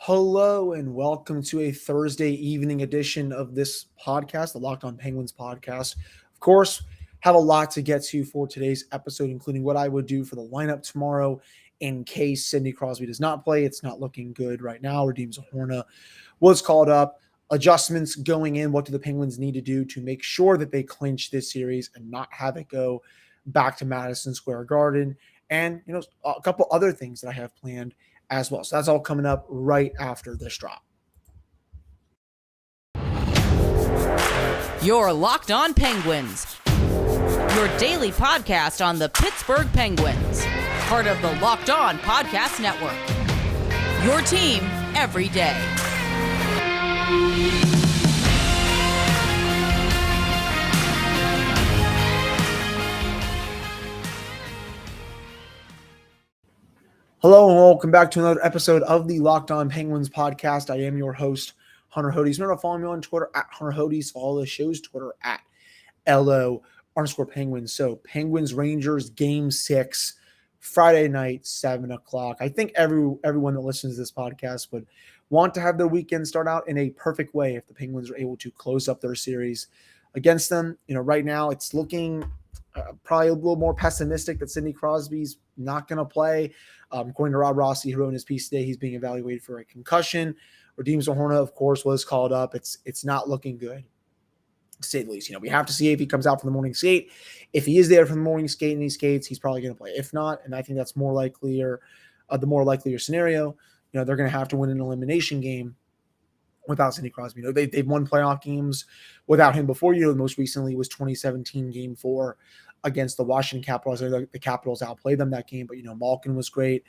Hello and welcome to a Thursday evening edition of this podcast, the Locked On Penguins podcast. Of course, have a lot to get to for today's episode, including what I would do for the lineup tomorrow in case Sidney Crosby does not play. It's not looking good right now. Radim Zohorna was called up. Adjustments going in. What do the Penguins need to do to make sure that they clinch this series and not have it go back to Madison Square Garden? And, a couple other things that I have planned as well. So that's all coming up right after this drop. You're Locked On Penguins, your daily podcast on the Pittsburgh Penguins, part of the Locked On Podcast Network, your team every day. Hello and welcome back to another episode of the Locked On Penguins podcast. I am your host, Hunter Hodes. Remember to follow me on Twitter at Hunter Hodes. Follow the show's Twitter at LO_Penguins. So Penguins Rangers Game 6, Friday night, 7 o'clock. I think everyone that listens to this podcast would want to have their weekend start out in a perfect way if the Penguins are able to close up their series against them. Right now it's looking probably a little more pessimistic that Sidney Crosby's not going to play. According to Rob Rossi, who wrote in his piece today, he's being evaluated for a concussion. Radim Zohorna, of course, was called up. It's not looking good, to say the least. We have to see if he comes out for the morning skate. If he is there for the morning skate and he skates, he's probably going to play. If not, and I think that's the more likelier scenario, they're going to have to win an elimination game without Sidney Crosby. They've won playoff games without him before. Most recently was 2017 Game 4 against the Washington Capitals. The Capitals outplayed them that game, but Malkin was great.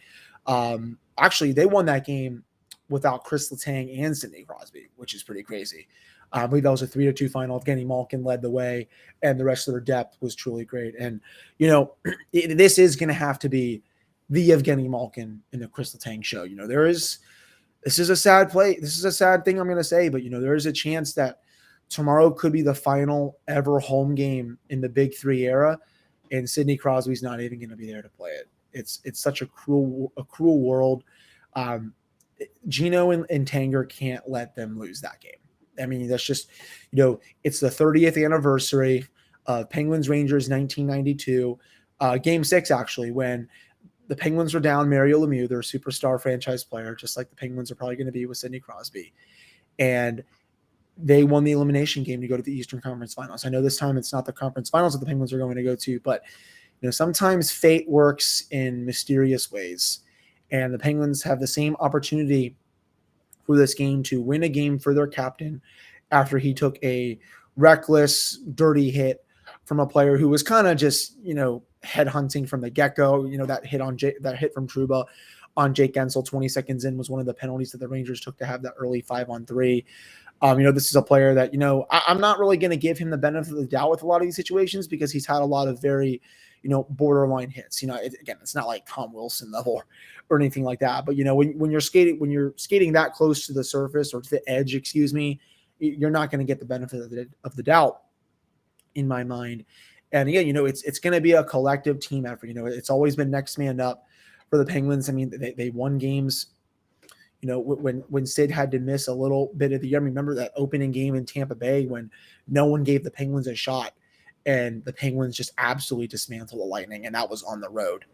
Actually, they won that game without Kris Letang and Sidney Crosby, which is pretty crazy. I believe that was a 3-2 final. Evgeni Malkin led the way, and the rest of their depth was truly great. And this is going to have to be the Evgeni Malkin and the Kris Letang show. This is a sad play. This is a sad thing I'm going to say, but there is a chance that tomorrow could be the final ever home game in the Big Three era, and Sidney Crosby's not even going to be there to play it. It's such a cruel world. Gino and Tanger can't let them lose that game. I mean, that's just it's the 30th anniversary of Penguins Rangers 1992, Game 6 actually, when the Penguins were down Mario Lemieux, their superstar franchise player, just like the Penguins are probably going to be with Sidney Crosby, and they won the elimination game to go to the Eastern Conference Finals. I know this time it's not the conference finals that the Penguins are going to go to, but sometimes fate works in mysterious ways, and the Penguins have the same opportunity for this game to win a game for their captain after he took a reckless, dirty hit from a player who was kind of just, headhunting from the get-go. That hit from Trouba on Jake Gensel 20 seconds in was one of the penalties that the Rangers took to have that early 5-on-3. This is a player that, I'm not really going to give him the benefit of the doubt with a lot of these situations because he's had a lot of very, borderline hits. Again, it's not like Tom Wilson level or anything like that. But, when you're skating that close to the surface or to the edge, you're not going to get the benefit of the doubt in my mind. And again, it's going to be a collective team effort. It's always been next man up for the Penguins. I mean, they won games, when Sid had to miss a little bit of the year. I remember that opening game in Tampa Bay when no one gave the Penguins a shot and the Penguins just absolutely dismantled the Lightning, and that was on the road.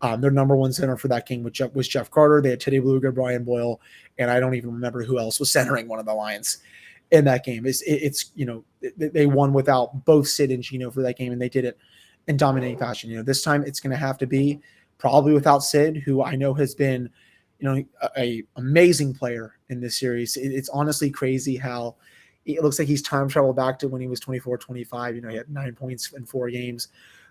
Their number one center for that game was Jeff Carter. They had Teddy Blueger, Brian Boyle, and I don't even remember who else was centering one of the lines in that game. They won without both Sid and Gino for that game, and they did it in dominating fashion. This time it's going to have to be probably without Sid, who I know has been, a amazing player in this series. It's honestly crazy how it looks like he's time traveled back to when he was 24, 25. He had 9 points in 4 games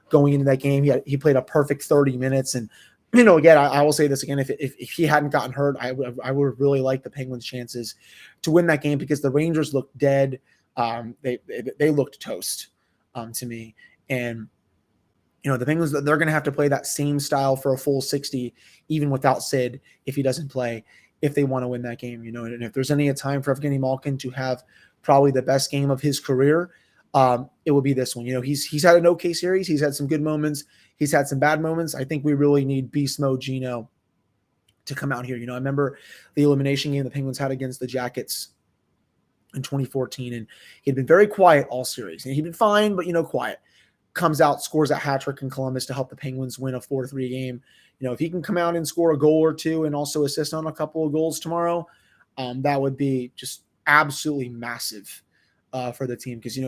going into that game. He played a perfect 30 minutes, and again, I will say this again. If he hadn't gotten hurt, I would really like the Penguins' chances to win that game because the Rangers looked dead. They looked toast to me. And, the Penguins, they're going to have to play that same style for a full 60, even without Sid, if he doesn't play, if they want to win that game. And if there's any time for Evgeni Malkin to have probably the best game of his career, it will be this one. He's had an okay series. He's had some good moments. He's had some bad moments. I think we really need beast mode Gino to come out here. I remember the elimination game the Penguins had against the Jackets in 2014, and he'd been very quiet all series. And he'd been fine, but, quiet. Comes out, scores a hat trick in Columbus to help the Penguins win a 4-3 game. If he can come out and score a goal or two and also assist on a couple of goals tomorrow, that would be just absolutely massive for the team, because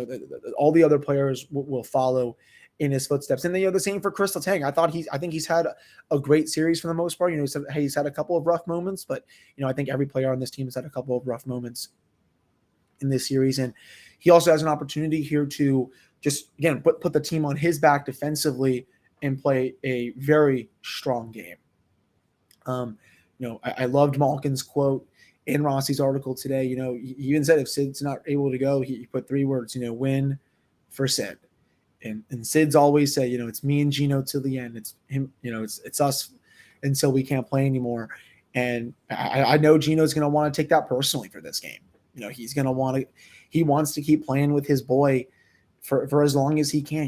all the other players will follow in his footsteps. And then the same for Kris Letang. I think he's had a great series for the most part. He's had a couple of rough moments, but I think every player on this team has had a couple of rough moments in this series, and he also has an opportunity here to just again put the team on his back defensively and play a very strong game. I loved Malkin's quote in Rossi's article today. He even said if Sid's not able to go, he put 3 words, win for Sid. And Sid's always said, it's me and Gino till the end. It's him, it's us until we can't play anymore. And I know Gino's going to want to take that personally for this game. He's going to he wants to keep playing with his boy for as long as he can.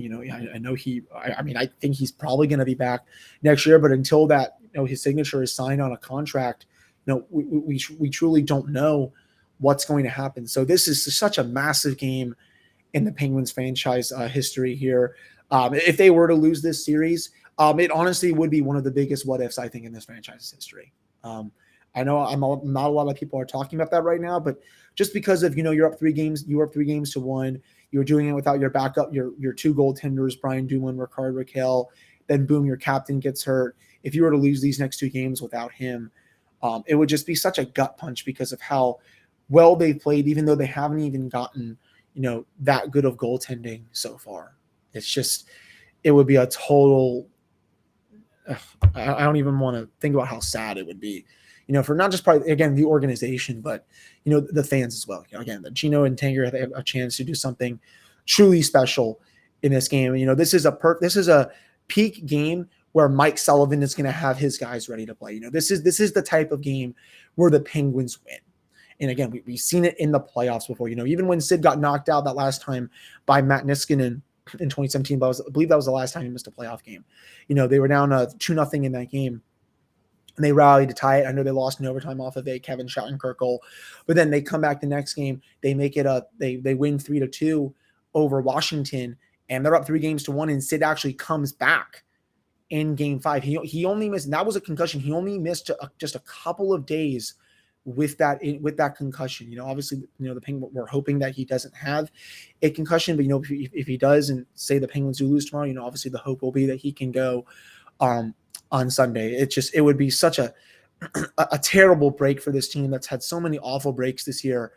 I think he's probably going to be back next year, but until that, his signature is signed on a contract, we truly don't know what's going to happen. So this is such a massive game in the Penguins franchise history here. If they were to lose this series, it honestly would be one of the biggest what ifs, I think, in this franchise's history. I know not a lot of people are talking about that right now, but just because of, you're up 3 games, you were up 3 games to 1, you're doing it without your backup, your 2 goaltenders, Brian Dumoulin, Rickard Rakell, then boom, your captain gets hurt. If you were to lose these next 2 games without him, it would just be such a gut punch because of how well they played, even though they haven't even gotten, that good of goaltending so far. It's just, it would be a total, I don't even want to think about how sad it would be, for not just probably, again, the organization, but, the fans as well. Again, that Gino and Tanger have a chance to do something truly special in this game. This is a peak game where Mike Sullivan is going to have his guys ready to play. This is the type of game where the Penguins win. And again, we've seen it in the playoffs before. Even when Sid got knocked out that last time by Matt Niskanen in 2017, but I believe that was the last time he missed a playoff game. They were down 2-0 in that game, and they rallied to tie it. I know they lost in overtime off of a Kevin Shattenkirk goal, but then they come back the next game. They make it they win 3-2 over Washington, and they're up 3-1, and Sid actually comes back in Game 5. He only missed, and that was a concussion. He only missed just a couple of days with that concussion. Obviously, the Penguins, we're hoping that he doesn't have a concussion, but if he does, and say the Penguins do lose tomorrow, obviously the hope will be that he can go on Sunday. It would be such a terrible break for this team that's had so many awful breaks this year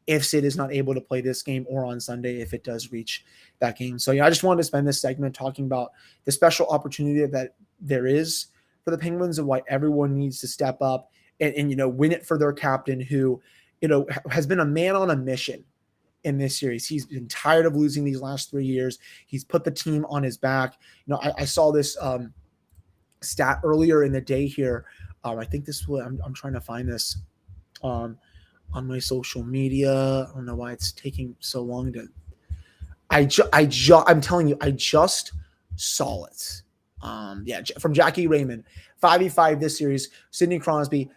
if Sid is not able to play this game or on Sunday if it does reach that game. So I just wanted to spend this segment talking about the special opportunity that there is for the Penguins and why everyone needs to step up and win it for their captain, who has been a man on a mission in this series. He's been tired of losing these last 3 years. He's put the team on his back. I saw this stat earlier in the day here. I think this will. I'm trying to find this on my social media. I don't know why it's taking so long to. I'm telling you, I just saw it. From Jackie Raymond. 5v5 this series. Sidney Crosby,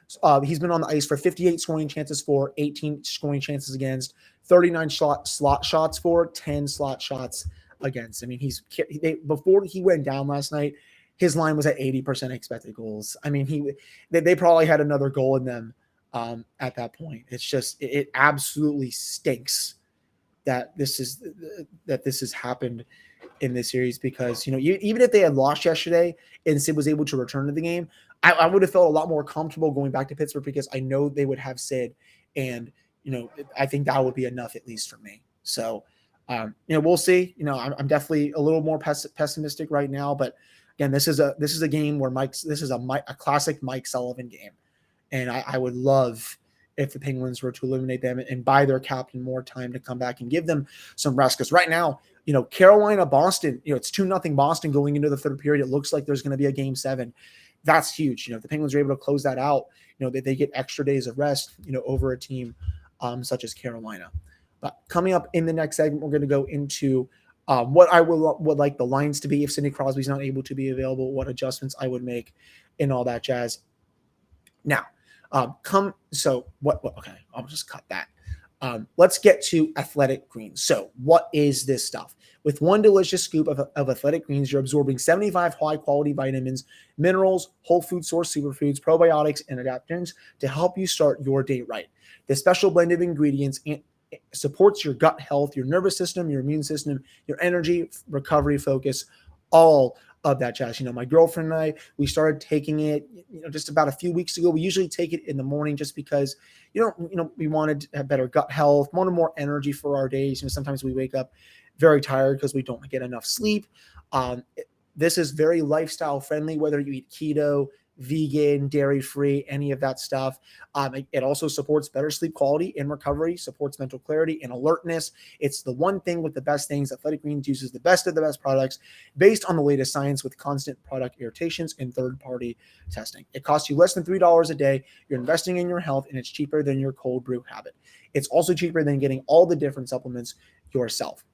he's been on the ice for 58 scoring chances for, 18 scoring chances against, 39 slot shots for, 10 slot shots against. I mean, before he went down last night, his line was at 80% expected goals. I mean, they probably had another goal in them at that point. It's just, it absolutely stinks that this has happened in this series, because even if they had lost yesterday and Sid was able to return to the game, I would have felt a lot more comfortable going back to Pittsburgh, because I know they would have Sid, and I think that would be enough, at least for me. So we'll see. I'm definitely a little more pessimistic right now, but again, this is a game where this is a classic Mike Sullivan game, and I would love if the Penguins were to eliminate them and buy their captain more time to come back and give them some rest. Because right now, Carolina, Boston, it's 2-0 Boston going into the third period. It looks like there's going to be a Game 7. That's huge. If the Penguins are able to close that out, they get extra days of rest, over a team such as Carolina. But coming up in the next segment, we're going to go into what I would like the lines to be if Sidney Crosby's not able to be available, what adjustments I would make, and all that jazz. Now, okay, I'll just cut that. Let's get to athletic greens. So what is this stuff? With one delicious scoop of athletic greens, you're absorbing 75 high-quality vitamins, minerals, whole food source superfoods, probiotics, and adaptogens to help you start your day right. This special blend of ingredients supports your gut health, your nervous system, your immune system, your energy, recovery, focus, all of that jazz. My girlfriend and I, we started taking it, just about a few weeks ago. We usually take it in the morning just because, we wanted to have better gut health, wanted more energy for our days. Sometimes we wake up very tired because we don't get enough sleep. This is very lifestyle friendly, whether you eat keto, vegan, dairy-free, any of that stuff. It also supports better sleep quality and recovery, supports mental clarity and alertness. It's the one thing with the best things. Athletic Greens uses the best of the best products based on the latest science with constant product irritations and third-party testing. It costs you less than $3 a day. You're investing in your health, and it's cheaper than your cold brew habit. It's also cheaper than getting all the different supplements yourself.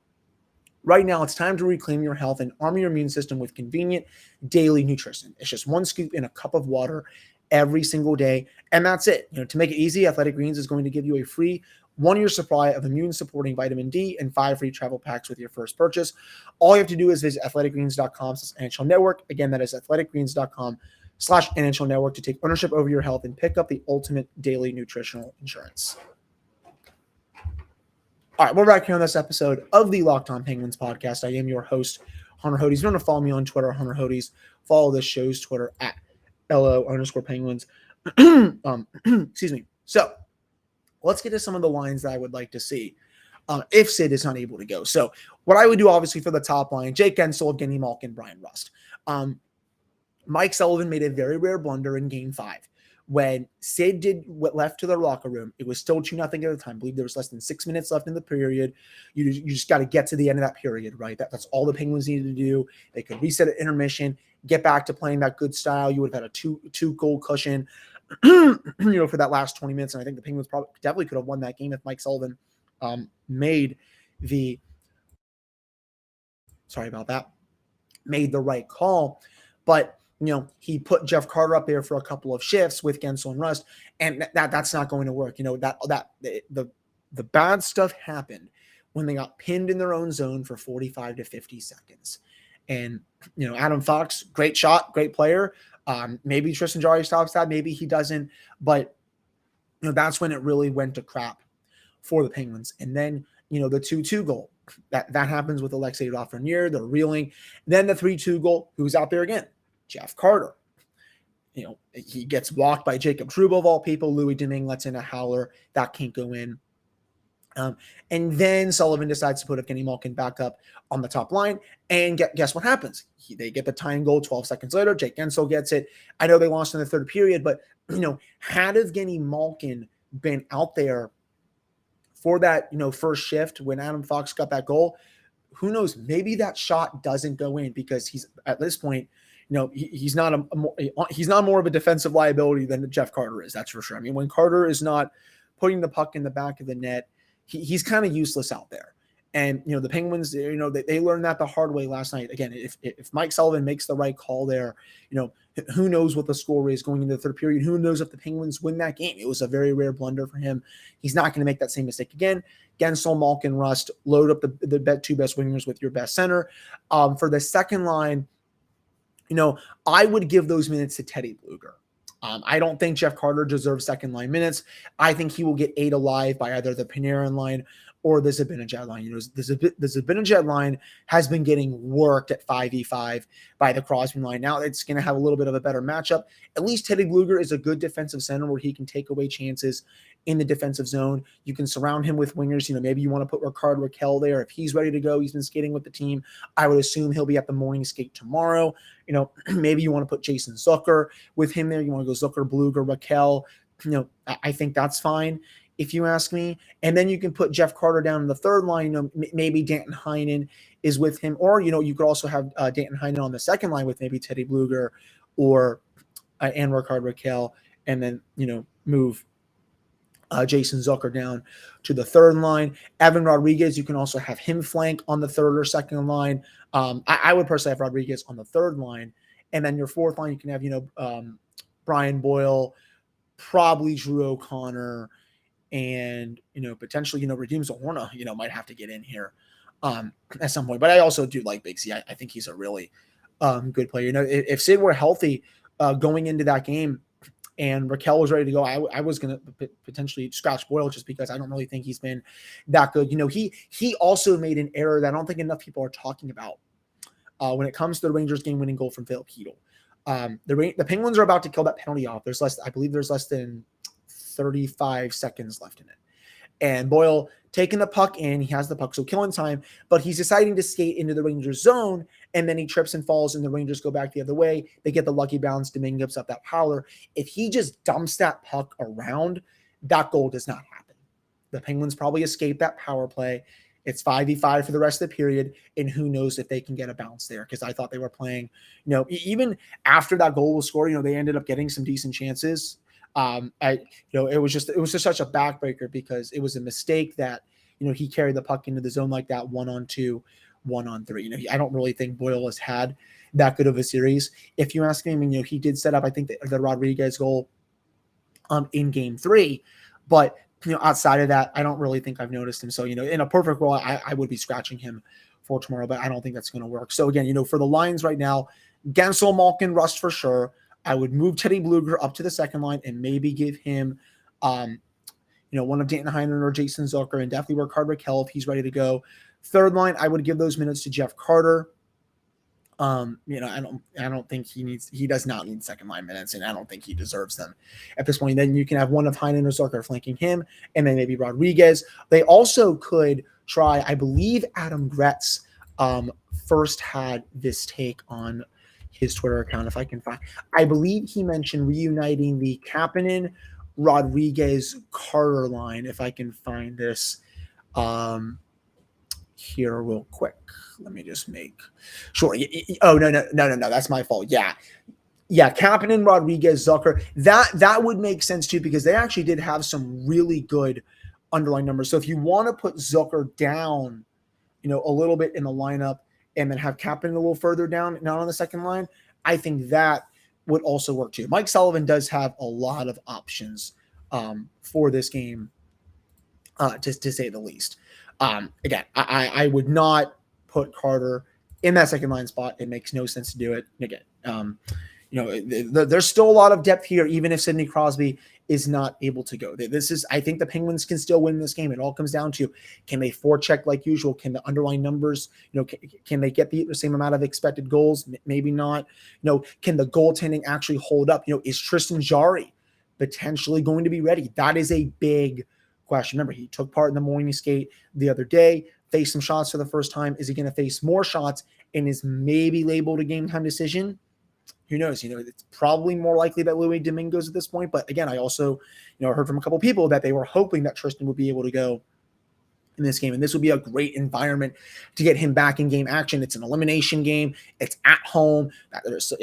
Right now, it's time to reclaim your health and arm your immune system with convenient daily nutrition. It's just one scoop in a cup of water every single day, and that's it. To make it easy, Athletic Greens is going to give you a free 1-year supply of immune-supporting vitamin D and 5 free travel packs with your first purchase. All you have to do is visit athleticgreens.com/NHL network. Again, that is athleticgreens.com/NHL network to take ownership over your health and pick up the ultimate daily nutritional insurance. All right, we're back here on this episode of the Locked On Penguins podcast. I am your host, Hunter Hodes. If you want to follow me on Twitter, Hunter Hodes. Follow this show's Twitter at LO_Penguins. Excuse me. So let's get to some of the lines that I would like to see if Sid is not able to go. So what I would do, obviously, for the top line, Jake Guentzel, Evgeni Malkin, Brian Rust. Mike Sullivan made a very rare blunder in Game 5. When Sid did what left to the locker room, it was still 2-0 at the time. I believe there was less than 6 minutes left in the period. You just got to get to the end of that period, right? That's all the Penguins needed to do. They could reset at intermission, get back to playing that good style. You would have had a two-goal cushion, for that last 20 minutes. And I think the Penguins definitely could have won that game if Mike Sullivan made the right call. But he put Jeff Carter up there for a couple of shifts with Guentzel and Rust, and that's not going to work. The bad stuff happened when they got pinned in their own zone for 45 to 50 seconds. And, Adam Fox, great shot, great player. Maybe Tristan Jarry stops that, maybe he doesn't, but that's when it really went to crap for the Penguins. And then, the 2-2 goal, that happens with Alexei Lafreniere, they're reeling. Then the 3-2 goal, who's out there again? Jeff Carter. He gets walked by Jacob Trouba of all people. Louis Domingue lets in a howler. That can't go in. And then Sullivan decides to put Evgeni Malkin back up on the top line. And guess what happens? They get the tying goal 12 seconds later. Jake Guentzel gets it. I know they lost in the third period, but, had Evgeni Malkin been out there for that, first shift when Adam Fox got that goal, who knows? Maybe that shot doesn't go in because he's, at this point, he's not more of a defensive liability than Jeff Carter is. That's for sure. I mean, when Carter is not putting the puck in the back of the net, he's kind of useless out there. And, the Penguins, they learned that the hard way last night. Again, if Mike Sullivan makes the right call there, who knows what the score is going into the third period? Who knows if the Penguins win that game? It was a very rare blunder for him. He's not going to make that same mistake again. Guentzel, Malkin, Rust, load up the two best wingers with your best center. For the second line, I would give those minutes to Teddy Bluger. I don't think Jeff Carter deserves second line minutes. I think he will get ate alive by either the Panarin line or the Zibanejad line. The Zibanejad line has been getting worked at 5v5 by the Crosby line. Now it's going to have a little bit of a better matchup. At least Teddy Bluger is a good defensive center where he can take away chances in the defensive zone. You can surround him with wingers. Maybe you want to put Rickard Rakell there if he's ready to go. He's been skating with the team. I would assume he'll be at the morning skate tomorrow. Maybe you want to put Jason Zucker with him there. You want to go Zucker, Bluger, Rakell. I think that's fine if you ask me. And then you can put Jeff Carter down in the third line. Maybe Danton Heinen is with him. Or, you could also have Danton Heinen on the second line with maybe Teddy Bluger or and Rickard Rakell. And then, move Jason Zucker down to the third line. Evan Rodriguez, you can also have him flank on the third or second line. I would personally have Rodriguez on the third line. And then your fourth line, you can have, Brian Boyle, probably Drew O'Connor and, potentially, Redeems Orna, might have to get in here at some point. But I also do like Big C. I think he's a really good player. If Sid were healthy going into that game and Raquel was ready to go, I was going to potentially scratch Boyle just because I don't really think he's been that good. He also made an error that I don't think enough people are talking about when it comes to the Rangers game-winning goal from Philip Hedl. The Penguins are about to kill that penalty off. I believe there's less than 35 seconds left in it. And Boyle taking the puck in, he has the puck, so killing time, but he's deciding to skate into the Rangers zone, and then he trips and falls, and the Rangers go back the other way. They get the lucky bounce. Domingue gives up that power. If he just dumps that puck around, that goal does not happen. The Penguins probably escape that power play. It's 5v5 for the rest of the period, and who knows if they can get a bounce there, because I thought they were playing, even after that goal was scored, they ended up getting some decent chances. It was just such a backbreaker because it was a mistake that, he carried the puck into the zone like that 1-on-2, 1-on-3. I don't really think Boyle has had that good of a series. If you ask me, he did set up, I think, the Rodriguez goal in game 3, but outside of that, I don't really think I've noticed him. So, in a perfect world, I would be scratching him for tomorrow, but I don't think that's going to work. So again, for the lines right now, Guentzel, Malkin, Rust for sure. I would move Teddy Bluger up to the second line and maybe give him, one of Danton Heinen or Jason Zucker, and definitely work hard Raquel if he's ready to go. Third line, I would give those minutes to Jeff Carter. I don't think he does not need second line minutes, and I don't think he deserves them at this point. Then you can have one of Heinen or Zucker flanking him, and then maybe Rodriguez. They also could try, I believe Adam Gretz first had this take on his Twitter account, if I can find. I believe he mentioned reuniting the Kapanen, Rodriguez, Carter line, if I can find this here real quick. Let me just make sure. Oh, no, that's my fault. Yeah, Kapanen, Rodriguez, Zucker. That would make sense too, because they actually did have some really good underlying numbers. So if you want to put Zucker down, a little bit in the lineup, and then have Kapanen a little further down, not on the second line, I think that would also work too. Mike Sullivan does have a lot of options for this game, to say the least. Again, I would not put Carter in that second line spot. It makes no sense to do it. Again, there's still a lot of depth here, even if Sidney Crosby is not able to go. I think the Penguins can still win this game. It all comes down to, can they forecheck like usual? Can the underlying numbers, can they get the same amount of expected goals? Maybe not. Can the goaltending actually hold up? Is Tristan Jarry potentially going to be ready? That is a big question. Remember, he took part in the morning skate the other day, faced some shots for the first time. Is he going to face more shots and is maybe labeled a game time decision? Who knows? It's probably more likely that Louis Domingue goes at this point. But again, I also, heard from a couple people that they were hoping that Tristan would be able to go in this game. And this would be a great environment to get him back in game action. It's an elimination game. It's at home.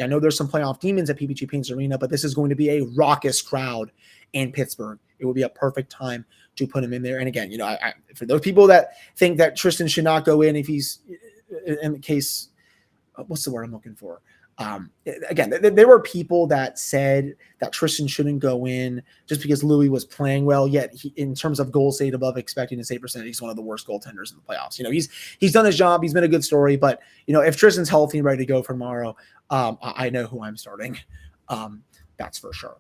I know there's some playoff demons at PPG Paints Arena, but this is going to be a raucous crowd in Pittsburgh. It would be a perfect time to put him in there. And again, for those people that think that Tristan should not go in if he's in the case, what's the word I'm looking for? Again, there were people that said that Tristan shouldn't go in just because Louis was playing well. Yet, in terms of goals saved above expecting to save percentage, he's one of the worst goaltenders in the playoffs. He's done his job. He's been a good story. But if Tristan's healthy and ready to go for tomorrow, I know who I'm starting. That's for sure.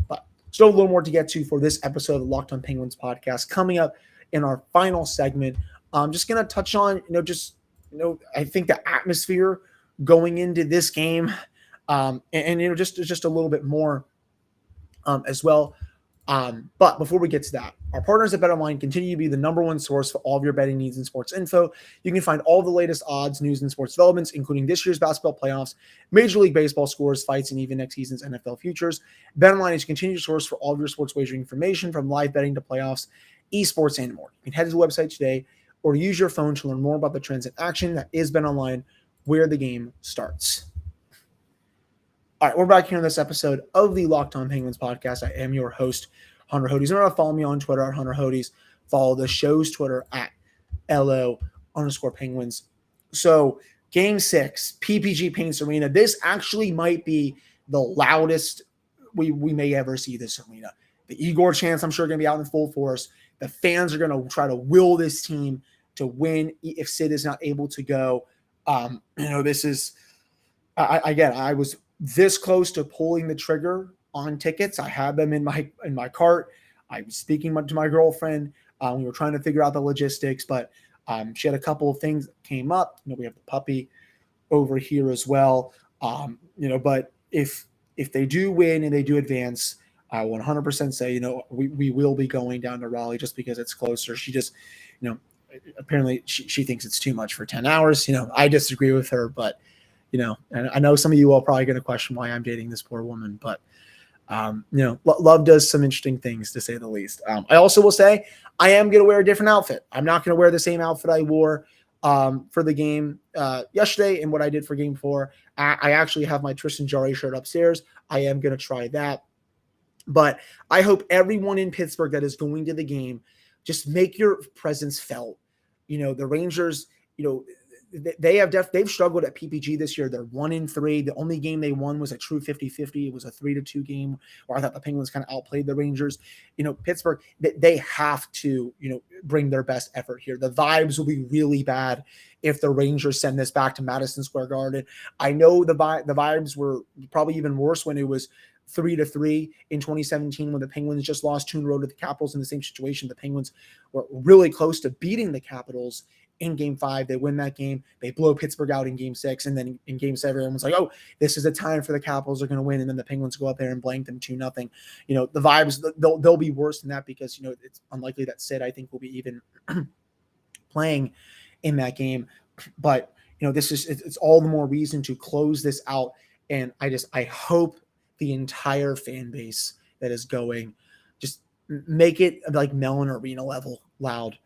But still a little more to get to for this episode of the Locked On Penguins podcast. Coming up in our final segment, I'm just going to touch on I think the atmosphere going into this game, and just a little bit more as well. But before we get to that, our partners at BetOnline continue to be the number one source for all of your betting needs and sports info. You can find all the latest odds, news, and sports developments, including this year's basketball playoffs, Major League Baseball scores, fights, and even next season's NFL futures. BetOnline is a continued source for all of your sports wagering information, from live betting to playoffs, esports, and more. You can head to the website today or use your phone to learn more about the trends in action that is BetOnline, where the game starts. All right, we're back here on this episode of the Locked On Penguins podcast. I am your host, Hunter Hodes. Remember to follow me on Twitter at Hunter Hodes. Follow the show's Twitter at LO_Penguins. So, Game 6, PPG Paints Arena. This actually might be the loudest we may ever see this arena. The Igor chants, I'm sure, going to be out in full force. The fans are going to try to will this team to win if Sid is not able to go. This is, I was this close to pulling the trigger on tickets. I had them in my cart. I was speaking to my girlfriend. We were trying to figure out the logistics, but she had a couple of things that came up. We have the puppy over here as well. But if they do win and they do advance, I will 100% say, we will be going down to Raleigh just because it's closer. She just, apparently she thinks it's too much for 10 hours. I disagree with her, but, and I know some of you are probably going to question why I'm dating this poor woman, but, love does some interesting things, to say the least. I also will say I am going to wear a different outfit. I'm not going to wear the same outfit I wore for the game yesterday and what I did for game 4. I actually have my Tristan Jarry shirt upstairs. I am going to try that. But I hope everyone in Pittsburgh that is going to the game, just make your presence felt. The Rangers, they've struggled at PPG this year. They're 1-3. The only game they won was a true 50-50. It was a 3-2 game where I thought the Penguins kind of outplayed the Rangers. Pittsburgh, they have to, bring their best effort here. The vibes will be really bad if the Rangers send this back to Madison Square Garden. I know the vibes were probably even worse when it was 3-3 in 2017 when the Penguins just lost 2 in a row to the Capitals in the same situation. The Penguins were really close to beating the Capitals in game 5. They win that game. They blow Pittsburgh out in game 6. And then in game 7, everyone's like, oh, this is a time for the Capitals are going to win. And then the Penguins go up there and blank them 2-0. The vibes, they'll be worse than that because, it's unlikely that Sid, I think, will be even playing in that game. But, it's all the more reason to close this out. And I hope the entire fan base that is going, just make it like Mellon Arena level loud.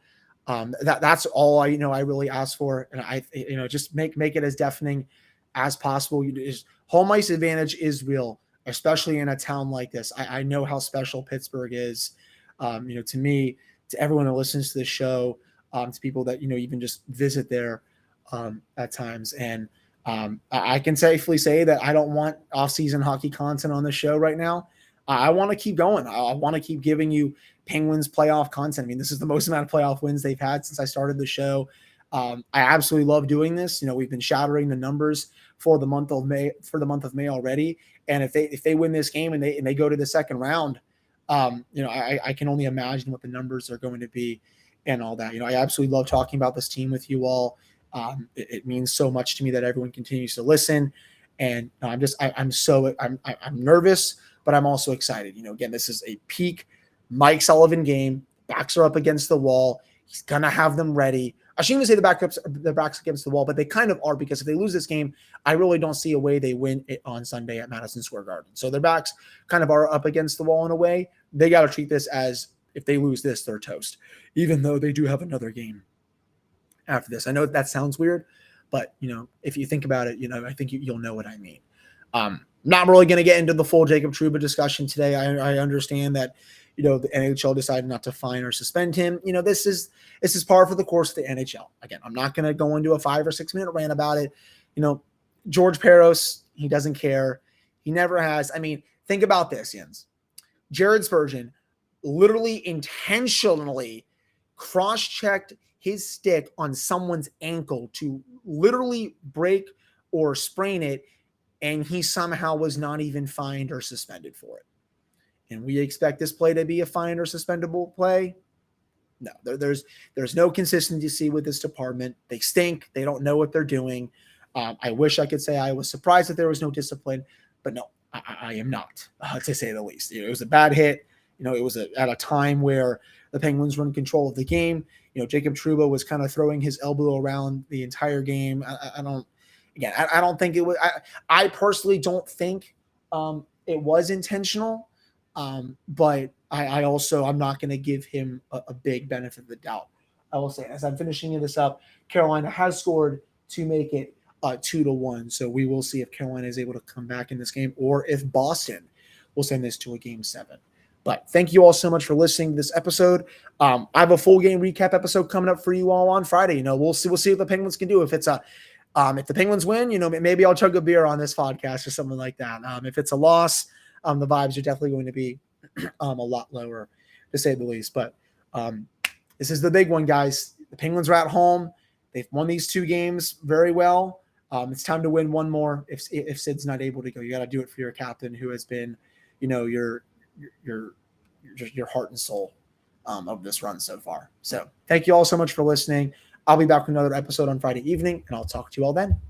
That's all I really ask for. And I just make it as deafening as possible. Home ice advantage is real, especially in a town like this. I know how special Pittsburgh is, to me, to everyone that listens to the show, to people that, even just visit there at times. And I can safely say that I don't want off-season hockey content on the show right now. I want to keep going. I want to keep giving you Penguins playoff content. I mean, this is the most amount of playoff wins they've had since I started the show. I absolutely love doing this. We've been shattering the numbers for the month of May already. And if they win this game and they go to the second round, I can only imagine what the numbers are going to be and all that. I absolutely love talking about this team with you all. It means so much to me that everyone continues to listen. And I'm nervous, but I'm also excited. Again, this is a peak Mike Sullivan game. Backs are up against the wall. He's going to have them ready. I shouldn't even say the backs against the wall, but they kind of are, because if they lose this game, I really don't see a way they win it on Sunday at Madison Square Garden. So their backs kind of are up against the wall in a way. They got to treat this as, if they lose this, they're toast, even though they do have another game after this. I know that sounds weird, but if you think about it, I think you'll know what I mean. Not really going to get into the full Jacob Trouba discussion today. I understand that the NHL decided not to fine or suspend him. This is par for the course of the NHL. Again, I'm not going to go into a 5 or 6 minute rant about it. George Peros, he doesn't care. He never has. I mean, think about this, Jens. Jared Spurgeon literally intentionally cross-checked his stick on someone's ankle to literally break or sprain it, and he somehow was not even fined or suspended for it. And we expect this play to be a fined or suspendable play? No, there's no consistency with this department. They stink. They don't know what they're doing. I wish I could say I was surprised that there was no discipline, but no, I am not, to say the least. It was a bad hit. It was at a time where the Penguins were in control of the game. Jacob Trouba was kind of throwing his elbow around the entire game. I don't think it was. I personally don't think it was intentional. But I'm not going to give him a big benefit of the doubt. I will say, as I'm finishing this up, Carolina has scored to make it 2-1. So we will see if Carolina is able to come back in this game, or if Boston will send this to a game 7. But thank you all so much for listening to this episode. I have a full game recap episode coming up for you all on Friday. We'll see what the Penguins can do. If it's if the Penguins win, maybe I'll chug a beer on this podcast or something like that. If it's a loss, the vibes are definitely going to be a lot lower, to say the least. But this is the big one, guys. The Penguins are at home. They've won these 2 games very well. It's time to win one more. If Sid's not able to go, you got to do it for your captain, who has been, your heart and soul of this run so far. So thank you all so much for listening. I'll be back with another episode on Friday evening, and I'll talk to you all then.